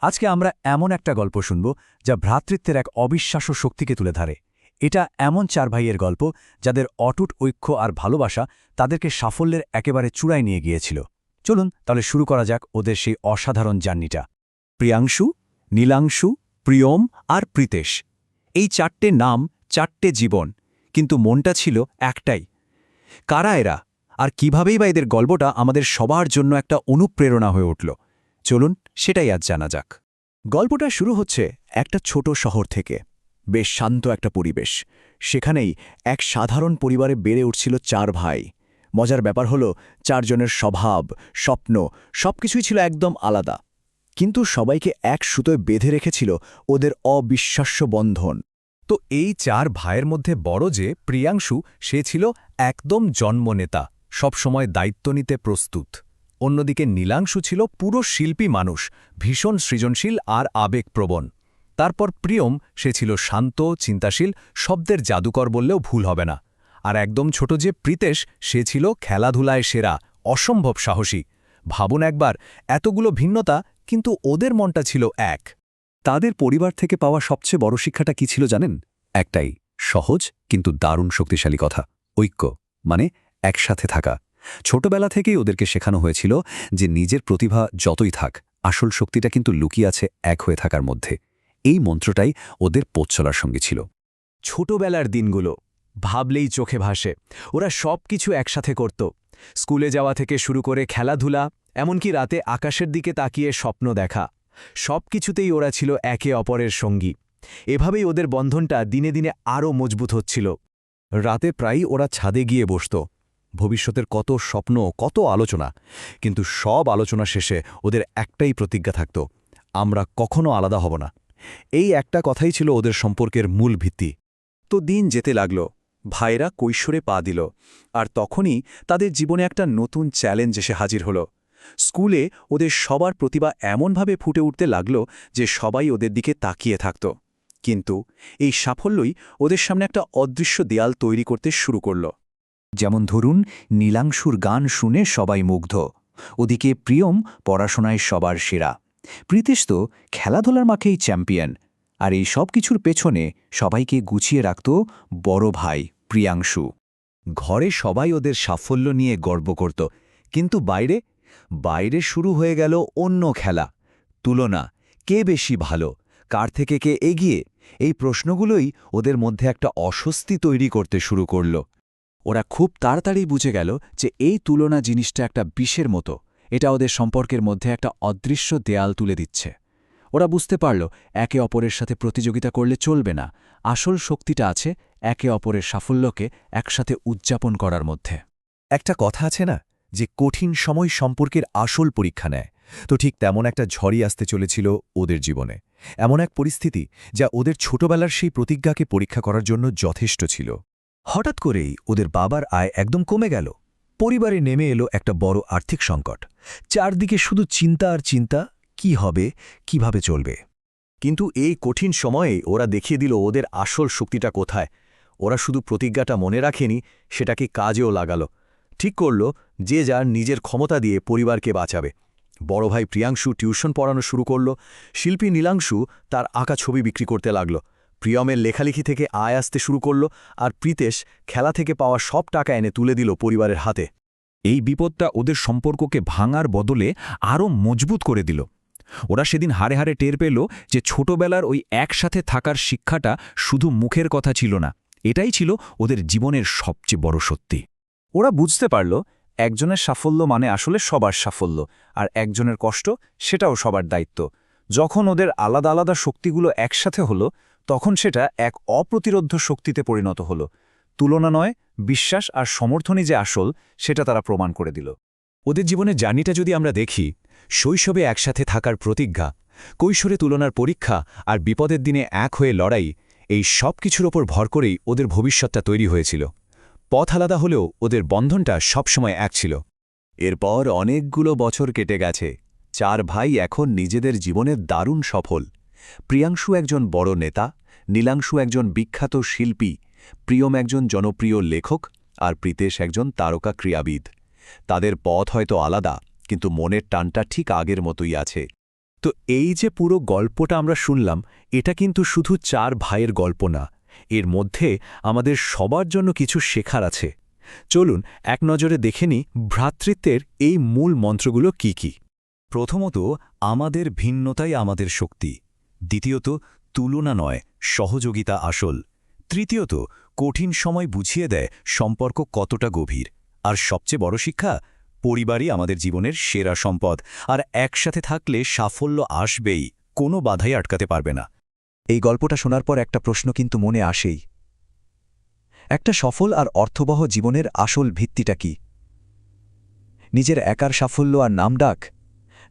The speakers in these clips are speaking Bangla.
আজকে আমরা এমন একটা গল্প শুনব যা ভ্রাতৃত্বের এক অবিশ্বাস্য শক্তিকে তুলে ধরে। এটা এমন চার ভাইয়ের গল্প যাদের অটুট ঐক্য আর ভালোবাসা তাদেরকে সাফল্যের একেবারে চূড়ায় নিয়ে গিয়েছিল। চলুন তাহলে শুরু করা যাক ওদের সেই অসাধারণ জার্নিটা। প্রিয়াংশু, নীলাংশু, প্রিয়ম আর প্রীতেশ, এই চারটে নাম, চারটে জীবন, কিন্তু মনটা ছিল একটাই। কারা এরা, আর কীভাবেই বা এদের গল্পটা আমাদের সবার জন্য একটা অনুপ্রেরণা হয়ে উঠল? চলুন সেটাই আজ জানা যাক। গল্পটা শুরু হচ্ছে একটা ছোট শহর থেকে। বেশ শান্ত একটা পরিবেশ। সেখানেই এক সাধারণ পরিবারে বেড়ে উঠছিল চার ভাই। মজার ব্যাপার হলো চারজনের স্বভাব, স্বপ্ন সবকিছুই ছিল একদম আলাদা, কিন্তু সবাইকে এক সুতোয় বেঁধে রেখেছিল ওদের অবিশ্বাস্য বন্ধন। তো এই চার ভাইয়ের মধ্যে বড় যে প্রিয়াংশু, সে ছিল একদম জন্মনেতা, সবসময় দায়িত্ব নিতে প্রস্তুত। অন্যদিকে নীলাংশু ছিল পুরো শিল্পী মানুষ, ভীষণ সৃজনশীল আর আবেগপ্রবণ। তারপর প্রিয়ম, সে ছিল শান্ত, চিন্তাশীল, শব্দের জাদুকর বললেও ভুল হবে না। আর একদম ছোট যে প্রীতেশ, সে ছিল খেলাধুলায় সেরা, অসম্ভব সাহসী। ভাবুন একবার, এতগুলো ভিন্নতা, কিন্তু ওদের মনটা ছিল এক। তাদের পরিবার থেকে পাওয়া সবচেয়ে বড় শিক্ষাটা কি ছিল জানেন? একটাই, সহজ কিন্তু দারুণ শক্তিশালী কথা: ঐক্য, মানে একসাথে থাকা। ছোটবেলা থেকেই ওদেরকে শেখানো হয়েছিল যে নিজের প্রতিভা যতই থাক, আসল শক্তিটা কিন্তু লুকিয়ে আছে এক হয়ে থাকার মধ্যে। এই মন্ত্রটাই ওদের পথ চলার সঙ্গী ছিল। ছোটবেলার দিনগুলো ভাবলেই চোখে ভাসে। ওরা সব কিছু একসাথে করত, স্কুলে যাওয়া থেকে শুরু করে খেলাধুলা, এমনকি রাতে আকাশের দিকে তাকিয়ে স্বপ্ন দেখা। সব কিছুতেই ওরা ছিল একে অপরের সঙ্গী। এভাবেই ওদের বন্ধনটা দিনে দিনে আরও মজবুত হচ্ছিল। রাতে প্রায়ই ওরা ছাদে গিয়ে বসত, ভবিষ্যতের কত স্বপ্ন, কত আলোচনা। কিন্তু সব আলোচনা শেষে ওদের একটাই প্রতিজ্ঞা থাকত: আমরা কখনো আলাদা হব না। এই একটা কথাই ছিল ওদের সম্পর্কের মূল ভিত্তি। তো দিন যেতে লাগল, ভাইরা কৈশোরে পা দিল, আর তখনই তাদের জীবনে একটা নতুন চ্যালেঞ্জ এসে হাজির হল। স্কুলে ওদের সবার প্রতিভা এমনভাবে ফুটে উঠতে লাগল যে সবাই ওদের দিকে তাকিয়ে থাকত। কিন্তু এই সাফল্যই ওদের সামনে একটা অদৃশ্য দেয়াল তৈরি করতে শুরু করল। যেমন ধরুন, নীলাংশুর গান শুনে সবাই মুগ্ধ, ওদিকে প্রিয়ম পড়াশোনায় সবার সেরা, প্রীতেশ তো খেলাধুলার মাঠেই চ্যাম্পিয়ন। আর এই সব কিছুর পেছনে সবাইকে গুছিয়ে রাখত বড় ভাই প্রিয়াংশু। ঘরে সবাই ওদের সাফল্য নিয়ে গর্ব করত, কিন্তু বাইরে বাইরে শুরু হয়ে গেল অন্য খেলা, তুলনা, কে বেশি ভালো, কার থেকে কে এগিয়ে। এই প্রশ্নগুলোই ওদের মধ্যে একটা অস্বস্তি তৈরি করতে শুরু করল। ওরা খুব তাড়াতাড়ি বুঝে গেল যে এই তুলনা জিনিসটা একটা বিষের মতো, এটা ওদের সম্পর্কের মধ্যে একটা অদৃশ্য দেয়াল তুলে দিচ্ছে। ওরা বুঝতে পারল একে অপরের সাথে প্রতিযোগিতা করলে চলবে না, আসল শক্তিটা আছে একে অপরের সাফল্যকে একসাথে উদযাপন করার মধ্যে। একটা কথা আছে না, যে কঠিন সময় সম্পর্কের আসল পরীক্ষা নেয়। তো ঠিক তেমন একটা ঝড়ই আসতে চলেছিল ওদের জীবনে। এমন এক পরিস্থিতি যা ওদের ছোটবেলার সেই প্রতিজ্ঞাকে পরীক্ষা করার জন্য যথেষ্ট ছিল। হঠাৎ করেই ওদের বাবার আয় একদম কমে গেল। পরিবারে নেমে এলো একটা বড় আর্থিক সংকট। চারদিকে শুধু চিন্তা আর চিন্তা, কি হবে, কিভাবে চলবে। কিন্তু এই কঠিন সময়ে ওরা দেখিয়ে দিল ওদের আসল শক্তিটা কোথায়। ওরা শুধু প্রতিজ্ঞাটা মনে রাখেনি, সেটাকে কাজেও লাগালো। ঠিক করল যে যার নিজের ক্ষমতা দিয়ে পরিবারকে বাঁচাবে। বড় ভাই প্রিয়াংশু টিউশন পড়ানো শুরু করল, শিল্পী নীলাংশু তার আঁকা ছবি বিক্রি করতে লাগল, প্রিয়মের লেখালেখি থেকে আয় আসতে শুরু করল, আর প্রীতেশ খেলা থেকে পাওয়া সব টাকা এনে তুলে দিল পরিবারের হাতে। এই বিপদটা ওদের সম্পর্ককে ভাঙার বদলে আরও মজবুত করে দিল। ওরা সেদিন হারে হারে টের পেল যে ছোটবেলার ওই একসাথে থাকার শিক্ষাটা শুধু মুখের কথা ছিল না, এটাই ছিল ওদের জীবনের সবচেয়ে বড় সত্যি। ওরা বুঝতে পারল একজনের সাফল্য মানে আসলে সবার সাফল্য, আর একজনের কষ্ট সেটাও সবার দায়িত্ব। যখন ওদের আলাদা আলাদা শক্তিগুলো একসাথে হলো, তখন সেটা এক অপ্রতিরোধ্য শক্তিতে পরিণত হলো। তুলনা নয়, বিশ্বাস আর সমর্থনই যে আসল, সেটা তারা প্রমাণ করে দিল। ওদের জীবনের জার্নিটা যদি আমরা দেখি, শৈশবে একসাথে থাকার প্রতিজ্ঞা, কৈশোরে তুলনার পরীক্ষা, আর বিপদের দিনে এক হয়ে লড়াই, এই সব কিছুর ওপর ভর করেই ওদের ভবিষ্যৎটা তৈরি হয়েছিল। পথ আলাদা হলেও ওদের বন্ধনটা সবসময় এক ছিল। এরপর অনেকগুলো বছর কেটে গেছে। চার ভাই এখন নিজেদের জীবনে দারুণ সফল। প্রিয়াংশু একজন বড় নেতা, নীলাংশু একজন বিখ্যাত শিল্পী, প্রিয়ম একজন জনপ্রিয় লেখক, আর প্রীতেশ একজন তারকা ক্রীড়াবিদ। তাদের পথ হয়তো আলাদা, কিন্তু মনের টানটা ঠিক আগের মতোই আছে। তো এই যে পুরো গল্পটা আমরা শুনলাম, এটা কিন্তু শুধু 4 ভাইয়ের গল্প না, এর মধ্যে আমাদের সবার জন্য কিছু শেখার আছে। চলুন এক নজরে দেখে নিই ভ্রাতৃত্বের এই মূল মন্ত্রগুলো কি কি। প্রথমত, আমাদের ভিন্নতাই আমাদের শক্তি। দ্বিতীয়ত, তুলনা নয়, সহযোগিতা আসল। তৃতীয়ত, কঠিন সময় বুঝিয়ে দেয় সম্পর্ক কতটা গভীর। আর সবচেয়ে বড় শিক্ষা, পরিবারই আমাদের জীবনের সেরা সম্পদ, আর একসাথে থাকলে সাফল্য আসবেই, কোনো বাধাই আটকাতে পারবে না। এই গল্পটা শোনার পর একটা প্রশ্ন কিন্তু মনে আসেই। একটা সফল আর অর্থবহ জীবনের আসল ভিত্তিটা কি? নিজের একার সাফল্য আর নামডাক,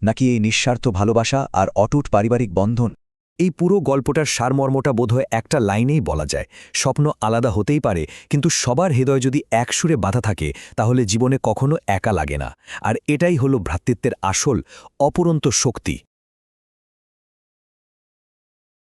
নাকি এই নিঃস্বার্থ ভালোবাসা আর অটুট পারিবারিক বন্ধন? এই পুরো গল্পটার সারমর্মটা বোধহয় একটা লাইনেই বলা যায়, স্বপ্ন আলাদা হতেই পারে, কিন্তু সবার হৃদয় যদি এক সুরে বাঁধা থাকে তাহলে জীবনে কখনো একা লাগে না। আর এটাই হলো ভ্রাতৃত্বের আসল অপরন্ত শক্তি।